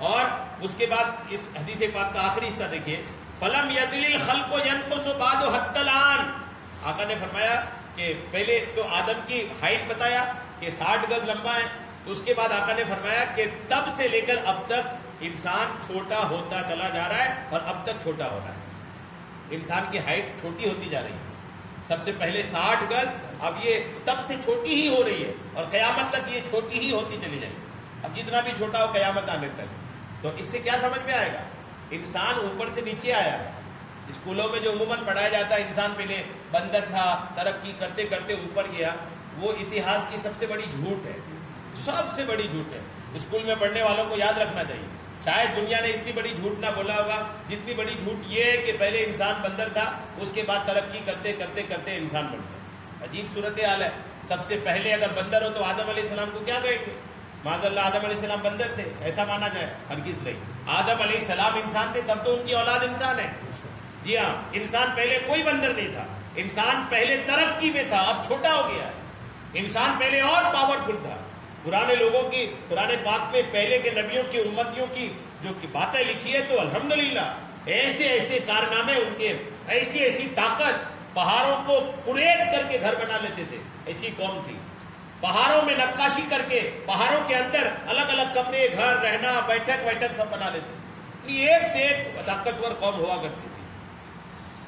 اور اس کے بعد اس حدیث پاک کا آخری حصہ دیکھیے، فلم یزل الخلق ينقص بعد حتى الآن، آقا نے فرمایا کہ پہلے تو آدم کی ہائٹ بتایا کہ 60 گز لمبا ہے، تو اس کے بعد آقا نے فرمایا کہ تب سے لے کر اب تک انسان چھوٹا ہوتا چلا جا رہا ہے، اور اب تک چھوٹا ہو رہا ہے، انسان کی ہائٹ چھوٹی ہوتی جا رہی ہے۔ سب سے پہلے 60 گز، اب یہ تب سے چھوٹی ہی ہو رہی ہے، اور قیامت تک یہ چھوٹی ہی ہوتی چلی جائے گی، اب جتنا بھی چھوٹا ہو قیامت آنے تک۔ تو اس سے کیا سمجھ میں آئے گا؟ انسان اوپر سے نیچے آیا ہے۔ اسکولوں میں جو عموماً پڑھایا جاتا ہے انسان پہلے بندر تھا، ترقی کرتے کرتے اوپر گیا، وہ اتہاس کی سب سے بڑی جھوٹ ہے، سب سے بڑی جھوٹ ہے۔ اسکول میں پڑھنے والوں کو یاد رکھنا چاہیے، شاید دنیا نے اتنی بڑی جھوٹ نہ بولا ہوگا جتنی بڑی جھوٹ یہ ہے کہ پہلے انسان بندر تھا، اس کے بعد ترقی کرتے کرتے کرتے انسان بن گیا۔ عجیب صورتحال ہے۔ سب سے پہلے اگر بندر ہو تو آدم علیہ السلام کو کیا کہیں گے؟ معاذ اللہ آدم علیہ السلام بندر تھے، ایسا مانا جائے؟ ہرگز نہیں۔ آدم علیہ السلام انسان تھے، تب تو ان کی اولاد انسان ہے۔ جی ہاں، انسان پہلے کوئی بندر نہیں تھا، انسان پہلے ترقی میں تھا، اب چھوٹا ہو گیا ہے۔ انسان پہلے اور پاورفل تھا۔ پرانے لوگوں کی، قرآن پاک میں پہلے کے نبیوں کی، امتیوں کی جو باتیں لکھی ہے تو الحمدللہ ایسے ایسے کارنامے ان کے، ایسی ایسی طاقت، پہاڑوں کو کریٹ کر کے گھر بنا لیتے تھے، ایسی قوم تھی۔ پہاڑوں میں نقاشی کر کے، پہاڑوں کے اندر الگ الگ کمرے، گھر، رہنا، بیٹھک ویٹک سب بنا لیتے تھے۔ ایک سے ایک طاقتور قوم ہوا کرتی تھی۔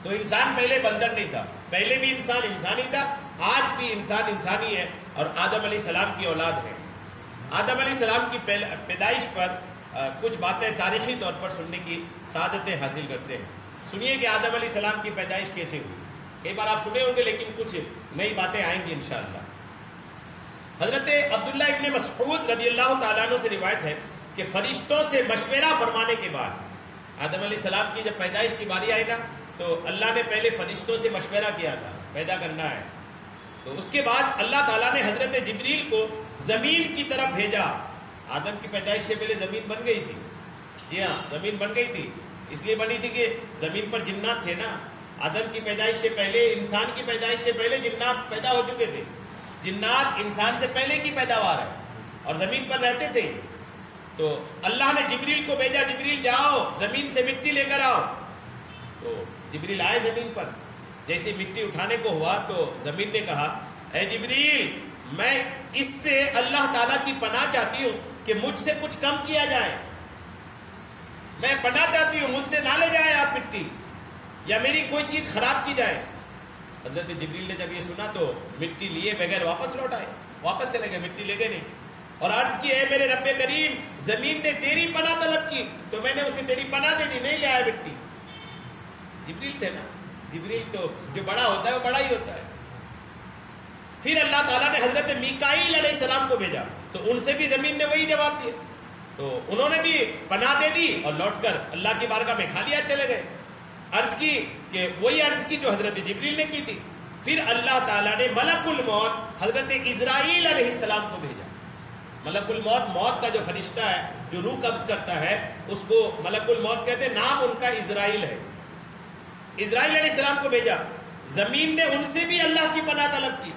تو انسان پہلے بندر نہیں تھا، پہلے بھی انسان انسانی تھا، آج بھی انسان انسانی ہے، اور آدم علیہ السلام کی اولاد ہے۔ آدم علیہ السلام کی پیدائش پر کچھ باتیں تاریخی طور پر سننے کی سعادتیں حاصل کرتے ہیں۔ سنیے کہ آدم علیہ السلام کی پیدائش کیسے ہوئی۔ کئی بار آپ سنے ہوں گے لیکن کچھ نئی باتیں آئیں گی انشاءاللہ۔ حضرت عبداللہ ابن مسعود رضی اللہ تعالیٰ عنہ سے روایت ہے کہ فرشتوں سے مشورہ فرمانے کے بعد آدم علیہ السلام کی جب پیدائش کی باری آئی نا، تو اللہ نے پہلے فرشتوں سے مشورہ کیا تھا، پیدا کرنا ہے۔ تو اس کے بعد اللہ تعالیٰ نے حضرت جبریل کو زمین کی طرف بھیجا۔ آدم کی پیدائش سے پہلے زمین بن گئی تھی، جی ہاں زمین بن گئی تھی، اس لیے بنی تھی کہ زمین پر جنات تھے نا۔ آدم کی پیدائش سے پہلے، انسان کی پیدائش سے پہلے جنات پیدا ہو چکے تھے۔ جنات انسان سے پہلے کی پیداوار ہے اور زمین پر رہتے تھے۔ تو اللہ نے جبریل کو بھیجا، جبریل جاؤ زمین سے مٹی لے کر آؤ۔ تو جبریل آئے زمین پر، جیسے مٹی اٹھانے کو ہوا تو زمین نے کہا، اے جبریل میں اس سے اللہ تعالیٰ کی پناہ چاہتی ہوں کہ مجھ سے کچھ کم کیا جائے. میں پناہ چاہتی ہوں مجھ سے نہ لے جائیں آپ مٹی, یا میری کوئی چیز خراب کی جائے. حضرت جبریل نے جب یہ سنا تو مٹی لیے بغیر واپس لوٹ آئے, واپس چلے گئے, مٹی لے گئے نہیں. اور عرض کی اے میرے رب کریم, زمین نے تیری پناہ طلب کی تو میں نے اسے تیری پناہ دے دی, نہیں لے آیا مٹی. جبریل تھے نا, جبریل تو جو بڑا ہوتا ہے وہ بڑا ہی ہوتا ہے. پھر اللہ تعالیٰ نے حضرت میکائیل علیہ السلام کو بھیجا تو ان سے بھی زمین نے وہی جواب دیا, تو انہوں نے بھی پناہ دے دی اور لوٹ کر اللہ کی بارگاہ میں خالی ہاتھ چلے گئے. عرض کی کہ وہی عرض کی جو حضرت جبریل نے کی تھی. پھر اللہ تعالیٰ نے ملک الموت حضرت اسرائیل علیہ السلام کو بھیجا. ملک الموت, موت کا جو فرشتہ ہے جو روح قبض کرتا ہے, اس کو ملک الموت کہتے ہیں. نام ان کا اسرائیل ہے. اسرائیل علیہ السلام کو بھیجا. زمین نے ان سے بھی اللہ کی پناہ طلب کی.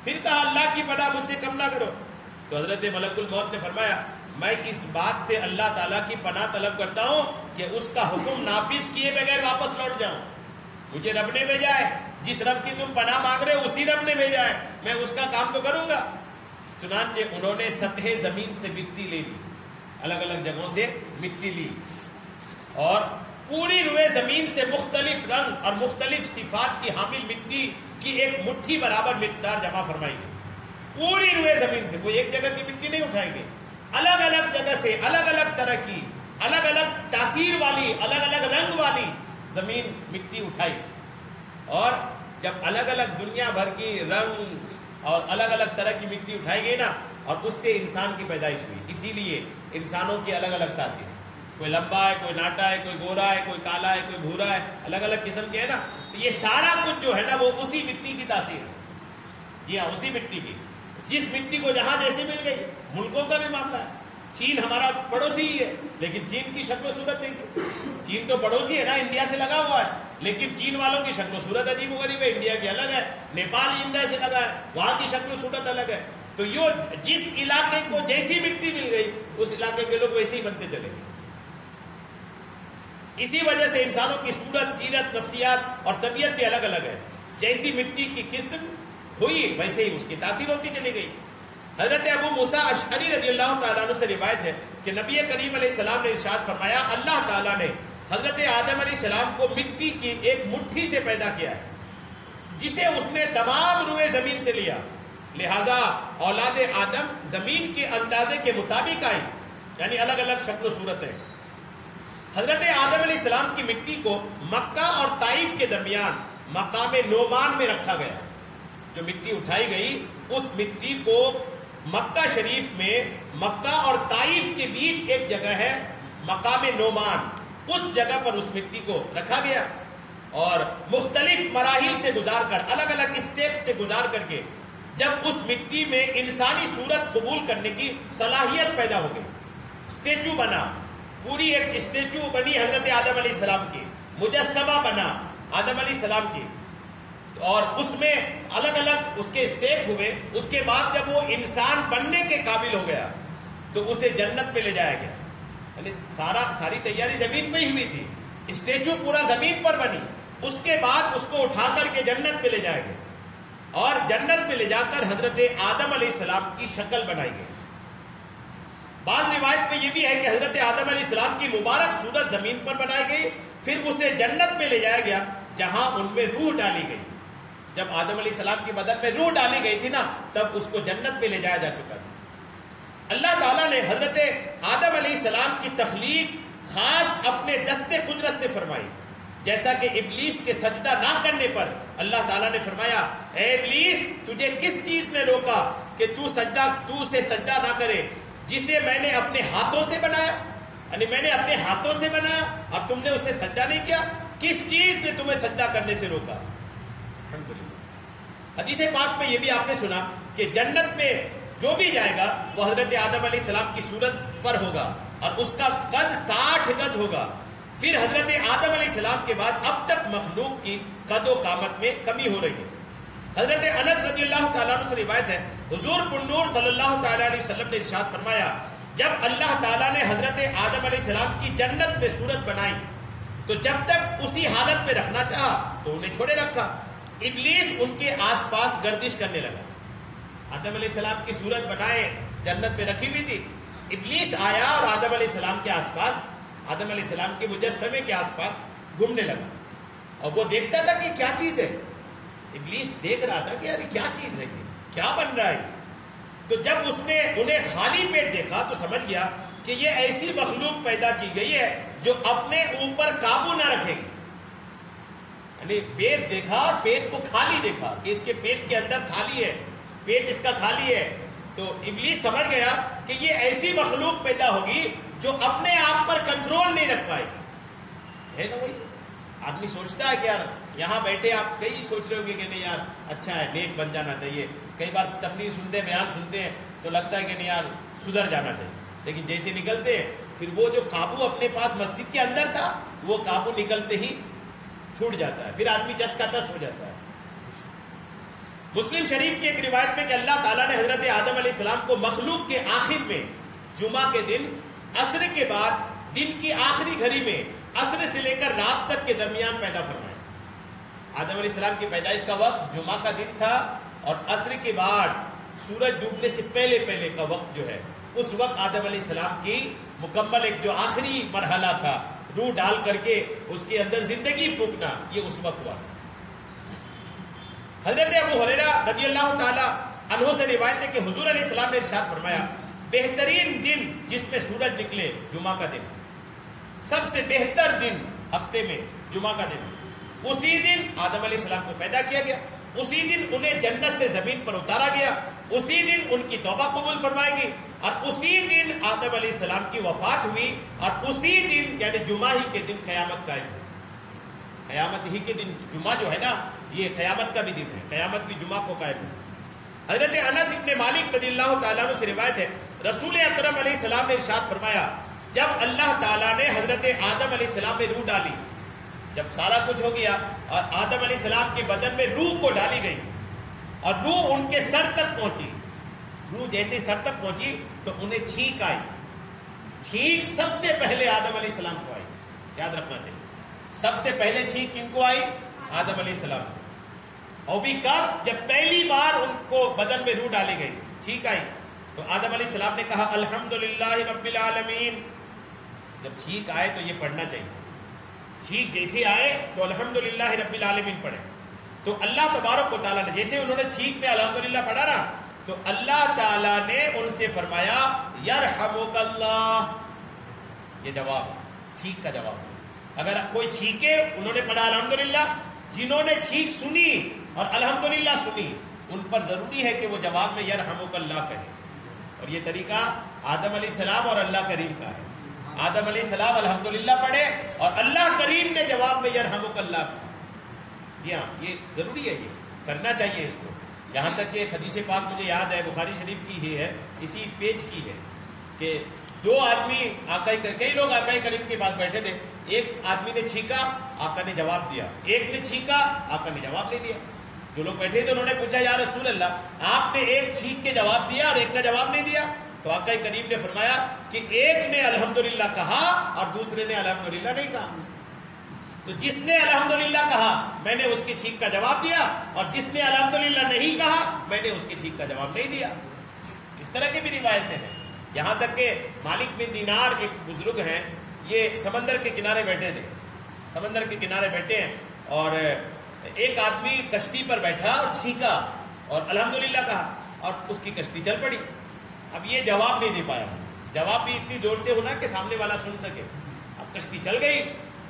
پھر کہا اللہ کی پناہ مجھ سے کم نہ کرو. تو حضرت ملک الموت نے فرمایا میں اس بات سے اللہ تعالیٰ کی پناہ طلب کرتا ہوں کہ اس کا حکم نافذ کیے بغیر واپس لوٹ جاؤں. مجھے رب نے بھیجا ہے, جس رب کی تم پناہ مانگ رہے ہو اسی رب نے بھیجا ہے, میں اس کا کام تو کروں گا. چنانچہ انہوں نے سطح زمین سے مٹی لے لی, الگ الگ جگہوں سے مٹی لی, اور پوری روئے زمین سے مختلف رنگ اور مختلف صفات کی حامل مٹی کی ایک مٹھی برابر مقدار جمع فرمائی گئی. پوری روئے زمین سے, کوئی ایک جگہ کی مٹی نہیں اٹھائی گئی, الگ الگ جگہ سے الگ الگ طرح کی, الگ الگ تاثیر والی, الگ الگ رنگ والی زمین مٹی اٹھائی. اور جب الگ الگ دنیا بھر کی رنگ اور الگ الگ طرح کی مٹی اٹھائی گئی نا, اور اس سے انسان کی پیدائش ہوئی. اسی لیے انسانوں کی الگ الگ تاثیر, کوئی لمبا ہے, کوئی ناٹا ہے, کوئی گورا ہے, کوئی کالا ہے, کوئی بھورا ہے, الگ الگ قسم کے ہے نا. تو یہ سارا کچھ جو ہے نا وہ اسی مٹی کی تاثیر ہے. جی ہاں, اسی مٹی کی. جس مٹی کو جہاں جیسے مل گئی. ملکوں کا بھی معاملہ ہے. چین ہمارا پڑوسی ہی ہے, لیکن چین کی شکل و صورت دیکھیے. چین تو پڑوسی ہے نا, انڈیا سے لگا ہوا ہے, لیکن چین والوں کی شکل و صورت عجیب و غریب ہے, انڈیا کی الگ ہے. نیپال انڈیا سے لگا ہے, وہاں کی شکل و صورت الگ ہے. تو یہ جس علاقے کو جیسی مٹی مل گئی اس علاقے کے لوگ ویسے ہی بنتے چلے گئے. اسی وجہ سے انسانوں کی صورت, سیرت, نفسیات اور طبیعت بھی الگ الگ ہے. جیسی مٹی کی قسم ہوئی ویسے ہی اس کی تاثیر ہوتی چلی گئی. حضرت ابو موسیٰ اشعری رضی اللہ تعالیٰ عنہ سے روایت ہے کہ نبی کریم علیہ السلام نے ارشاد فرمایا اللہ تعالیٰ نے حضرت آدم علیہ السلام کو مٹی کی ایک مٹھی سے پیدا کیا ہے, جسے اس نے تمام روئے زمین سے لیا. لہذا اولاد آدم زمین کے اندازے کے مطابق آئی, یعنی الگ الگ شکل و صورت ہے. حضرت آدم علیہ السلام کی مٹی کو مکہ اور طائف کے درمیان مقام نعمان میں رکھا گیا. جو مٹی اٹھائی گئی اس مٹی کو مکہ شریف میں, مکہ اور طائف کے بیچ ایک جگہ ہے مقام نعمان, اس جگہ پر اس مٹی کو رکھا گیا. اور مختلف مراحل سے گزار کر, الگ الگ اسٹیپ سے گزار کر کے جب اس مٹی میں انسانی صورت قبول کرنے کی صلاحیت پیدا ہو گئی, اسٹیچو بنا, پوری ایک اسٹیچو بنی حضرت آدم علیہ السلام کی, مجسمہ بنا آدم علیہ السلام کی, اور اس میں الگ الگ اس کے اسٹیپ ہوئے. اس کے بعد جب وہ انسان بننے کے قابل ہو گیا تو اسے جنت پہ لے جایا گیا. یعنی ساری تیاری زمین پہ ہی ہوئی تھی, اسٹیچو پورا زمین پر بنی, اس کے بعد اس کو اٹھا کر کے جنت پہ لے جایا گیا, اور جنت میں لے جا کر حضرت آدم علیہ السلام کی شکل بنائی گئی. بعض روایت میں یہ بھی ہے کہ حضرت آدم علیہ السلام کی مبارک صورت زمین پر بنائی گئی, پھر اسے جنت میں لے جایا گیا جہاں ان میں روح ڈالی گئی. جب آدم علیہ السلام کی بدن میں روح ڈالی گئی تھی نا, تب اس کو جنت میں لے جایا جا چکا تھا. اللہ تعالیٰ نے حضرت آدم علیہ السلام کی تخلیق خاص اپنے دستے قدرت سے فرمائی. جیسا کہ ابلیس کے سجدہ نہ کرنے پر اللہ تعالیٰ نے فرمایا اے ابلیس تجھے کس چیز نے روکا کہ تو اسے سجدہ نہ کرے جسے میں نے اپنے ہاتھوں سے بنایا. یعنی میں نے اپنے ہاتھوں سے بنایا اور تم نے اسے سجدہ نہیں کیا, کس چیز نے تمہیں سجدہ کرنے سے روکا. حدیث پاک میں یہ بھی آپ نے سنا کہ جنت میں جو بھی جائے گا وہ حضرت آدم علیہ السلام کی صورت پر ہوگا اور اس کا قد 60 گز ہوگا. پھر حضرت آدم علیہ السلام کے بعد اب تک مخلوق کی قد و قامت میں کمی ہو رہی ہے. حضرت انس رضی اللہ تعالیٰ عنہ سے روایت ہے حضور پنور صلی اللہ تعالیٰ علیہ وسلم نے ارشاد فرمایا جب اللہ تعالیٰ نے حضرت آدم علیہ السلام کی جنت میں صورت بنائی تو جب تک اسی حالت میں رکھنا چاہا تو انہیں چھوڑے رکھا. ابلیس ان کے آس پاس گردش کرنے لگا. آدم علیہ السلام کی صورت بنائے جنت میں رکھی ہوئی تھی. ابلیس آیا اور آدم علیہ السلام کے آس پاس، آدم علیہ السلام کے مجسمے کے آس پاس گھومنے لگا، اور وہ دیکھتا تھا کہ کیا چیز ہے. ابلیس دیکھ رہا تھا کہ یار کیا چیز ہے، یہ کیا بن رہا ہے. تو جب اس نے انہیں خالی پیٹ دیکھا تو سمجھ گیا کہ یہ ایسی مخلوق پیدا کی گئی ہے جو اپنے اوپر قابو نہ رکھے گی. یعنی پیٹ دیکھا اور پیٹ کو خالی دیکھا کہ اس کے پیٹ کے اندر خالی ہے، پیٹ اس کا خالی ہے. تو ابلیس سمجھ گیا کہ یہ ایسی مخلوق پیدا ہوگی جو اپنے آپ پر کنٹرول نہیں رکھ پائے گی. ہے نا وہی آدمی سوچتا ہے کہ یار یہاں بیٹھے آپ کئی سوچ رہے ہوں گے کہ نہیں یار اچھا ہے، نیک بن جانا چاہیے. کئی بار تقریر سنتے ہیں، بیان سنتے ہیں تو لگتا ہے کہ نہیں یار سدھر جانا چاہیے، لیکن جیسے نکلتے ہیں پھر وہ جو قابو اپنے پاس مسجد کے اندر تھا وہ قابو نکلتے ہی چھوٹ جاتا ہے، پھر آدمی جس کا تس ہو جاتا ہے. مسلم شریف کی ایک روایت میں کہ اللہ تعالیٰ نے حضرت آدم علیہ السلام کو مخلوق کے آخر میں جمعہ کے دن عصر کے بعد دن کی آخری گھڑی میں عصر سے لے کر رات تک کے درمیان پیدا فرمایا. آدم علیہ السلام کی پیدائش کا وقت جمعہ کا دن تھا، اور عصر کے بعد سورج ڈوبنے سے پہلے پہلے کا وقت جو ہے اس وقت آدم علیہ السلام کی مکمل ایک جو آخری مرحلہ تھا روح ڈال کر کے اس کے اندر زندگی پھونکنا، یہ اس وقت ہوا. حضرت ابو ہریرہ رضی اللہ تعالی عنہ سے روایت ہے کہ حضور علیہ السلام نے ارشاد فرمایا بہترین دن جس میں سورج نکلے جمعہ کا دن، سب سے بہتر دن ہفتے میں جمعہ کا دن. اسی دن آدم علیہ السلام کو پیدا کیا گیا، اسی دن انہیں جنت سے زمین پر اتارا گیا، اسی دن ان کی توبہ قبول فرمائے گی، اور اسی دن آدم علیہ السلام کی وفات ہوئی، اور اسی دن یعنی جمعہ ہی کے دن قیامت قائم ہوئی. قیامت ہی کے دن جمعہ جو ہے نا یہ قیامت کا بھی دن ہے، قیامت بھی جمعہ کو قائم ہے. حضرت انس ابن مالک رضی اللہ تعالیٰ عنہ سے روایت ہے رسول اکرم علیہ السلام نے ارشاد فرمایا جب اللہ تعالیٰ نے حضرت آدم علیہ السلام میں روح ڈالی، جب سارا کچھ ہو گیا اور آدم علیہ السلام کے بدن میں روح کو ڈالی گئی اور روح ان کے سر تک پہنچی، روح جیسے سر تک پہنچی تو انہیں چھینک آئی. چھینک سب سے پہلے آدم علیہ السلام کو آئی، یاد رکھنا چاہیے. سب سے پہلے چھینک کن کو آئی؟ آدم علیہ السلام کو. اور بھی کب؟ جب پہلی بار ان کو بدن میں روح ڈالی گئی، چھینک آئی تو آدم علیہ السلام نے کہا الحمدللہ رب العالمین. جب چھینک آئے تو یہ پڑھنا چاہیے، چھینک جیسے آئے تو الحمدللہ رب العالمین پڑھے. تو اللہ تبارک و تعالیٰ نے جیسے انہوں نے چھینک میں الحمدللہ پڑھا نا تو اللہ تعالیٰ نے ان سے فرمایا یرحمک اللہ. یہ جواب چھینک کا جواب. اگر کوئی چھینکے انہوں نے پڑھا الحمدللہ، جنہوں نے چھینک سنی اور الحمدللہ سنی ان پر ضروری ہے کہ وہ جواب میں یرحمک اللہ کہیں. اور یہ طریقہ آدم علیہ السلام اور اللہ کریم کا ہے. آدم علیہ السلام الحمدللہ پڑھے اور اللہ کریم نے جواب میں یرحمک اللہ کہا. جی ہاں یہ ضروری ہے، یہ کرنا چاہیے اس کو. یہاں تک کہ ایک حدیث پاک مجھے یاد ہے بخاری شریف کی ہی ہے، اسی پیج کی ہے کہ دو آدمی کئی لوگ آقا کریم کے پاس بیٹھے تھے. ایک آدمی نے چھینکا، آقا نے جواب دیا. ایک نے چھینکا، آقا نے جواب نہیں دیا. جو لوگ بیٹھے تھے انہوں نے پوچھا یا رسول اللہ آپ نے ایک چھینک کے جواب دیا اور ایک کا جواب نہیں دیا. تو آقا کریم نے فرمایا کہ ایک نے الحمدللہ کہا اور دوسرے نے الحمدللہ نہیں کہا. تو جس نے الحمدللہ کہا میں نے اس کی چھینک کا جواب دیا، اور جس نے الحمدللہ نہیں کہا میں نے اس کی چھینک کا جواب نہیں دیا. اس طرح کی بھی روایتیں ہیں. یہاں تک کہ مالک بن دینار ایک بزرگ ہیں، یہ سمندر کے کنارے بیٹھے تھے، سمندر کے کنارے بیٹھے ہیں اور ایک آدمی کشتی پر بیٹھا اور چھینکا اور الحمدللہ کہا اور اس کی کشتی چل پڑی. اب یہ جواب نہیں دے پایا، جواب بھی اتنی زور سے ہونا کہ سامنے والا سن سکے. اب کشتی چل گئی.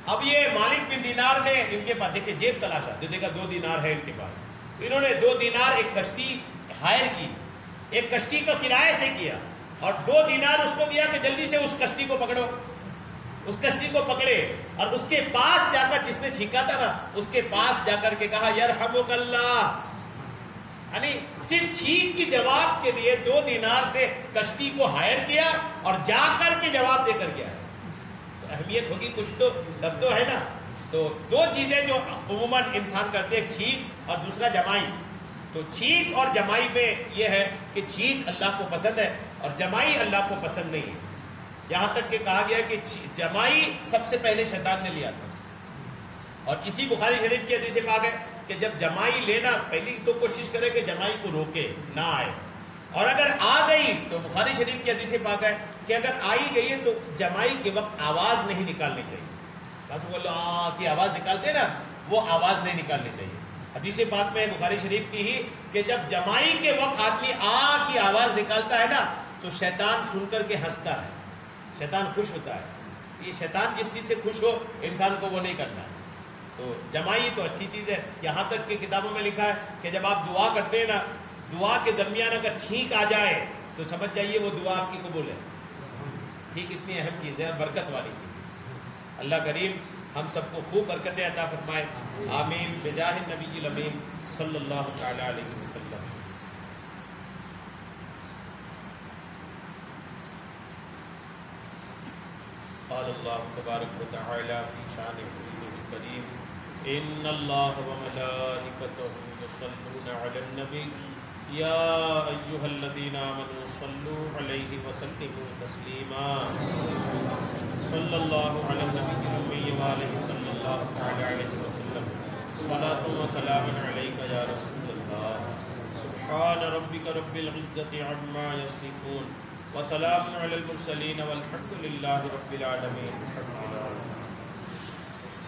اب یہ مالک بن دینار نے ان کے پاس دیکھے جیب تلاشا، دیکھا 2 دینار ہے ان کے پاس. انہوں نے 2 دینار ایک کشتی ہائر کی، ایک کشتی کا کرائے سے کیا اور 2 دینار اس کو دیا کہ جلدی سے اس کشتی کو پکڑو. اس کشتی کو پکڑے اور اس کے پاس جا کر جس نے چھینکا تھا نا اس کے پاس جا کر کے کہا یرحمک اللہ. یعنی صرف چھینک کی جواب کے لیے 2 دینار سے کشتی کو ہائر کیا اور جا کر کے جواب دے کر گیا. اہمیت ہوگی کچھ تو تب تو ہے نا. تو 2 چیزیں جو عموماً انسان کرتے ہیں، چھینک اور دوسرا جمائی. تو چھینک اور جمائی میں یہ ہے کہ چھینک اللہ کو پسند ہے اور جمائی اللہ کو پسند نہیں ہے. یہاں تک کہ کہا گیا کہ جمائی سب سے پہلے شیطان نے لیا تھا. اور اسی بخاری شریف کی حدیث سے کہا گیا کہ جب جمائی لینا پہلی تو کوشش کرے کہ جمائی کو روکے نہ آئے. اور اگر آ گئی تو بخاری شریف کی حدیث پاک ہے کہ اگر آئی گئی ہے تو جمائی کے وقت آواز نہیں نکالنی چاہیے. بس وہ لوگ کی آواز نکالتے نا وہ آواز نہیں نکالنی چاہیے. حدیث پاک میں بخاری شریف کی ہی کہ جب جمائی کے وقت آدمی آ کی آواز نکالتا ہے نا تو شیطان سن کر کے ہنستا ہے, شیطان خوش ہوتا ہے. یہ شیطان جس چیز سے خوش ہو انسان کو وہ نہیں کرنا ہے. تو جمائی تو اچھی چیز ہے. یہاں تک کہ کتابوں میں لکھا ہے کہ جب آپ دعا کرتے ہیں نا, دعا کے درمیان اگر چھینک آ جائے تو سمجھ جائیے وہ دعا آپ کی قبول ہے. چھینک اتنی اہم چیز ہے, برکت والی چیز ہے. اللہ کریم ہم سب کو خوب برکتیں عطا فرمائے, آمین بجاہ النبی الامین صلی اللہ تعالی علیہ وسلم. قال اللہ تبارک و تعالی فی شان حبیبہ الکریم ان اللہ وملائکتہ یصلون علی النبی یا ایہا الذین آمنوا صلوا علیہ وسلموا تسلیما. صلی اللہ علی النبی الأمی وآلہ صلی اللہ تعالی علیہ وسلم. صلاۃ و سلام علیک یا رسول اللہ. سبحان ربک رب العزۃ عما یصفون وسلام علی المرسلین والحمد للہ رب العالمین.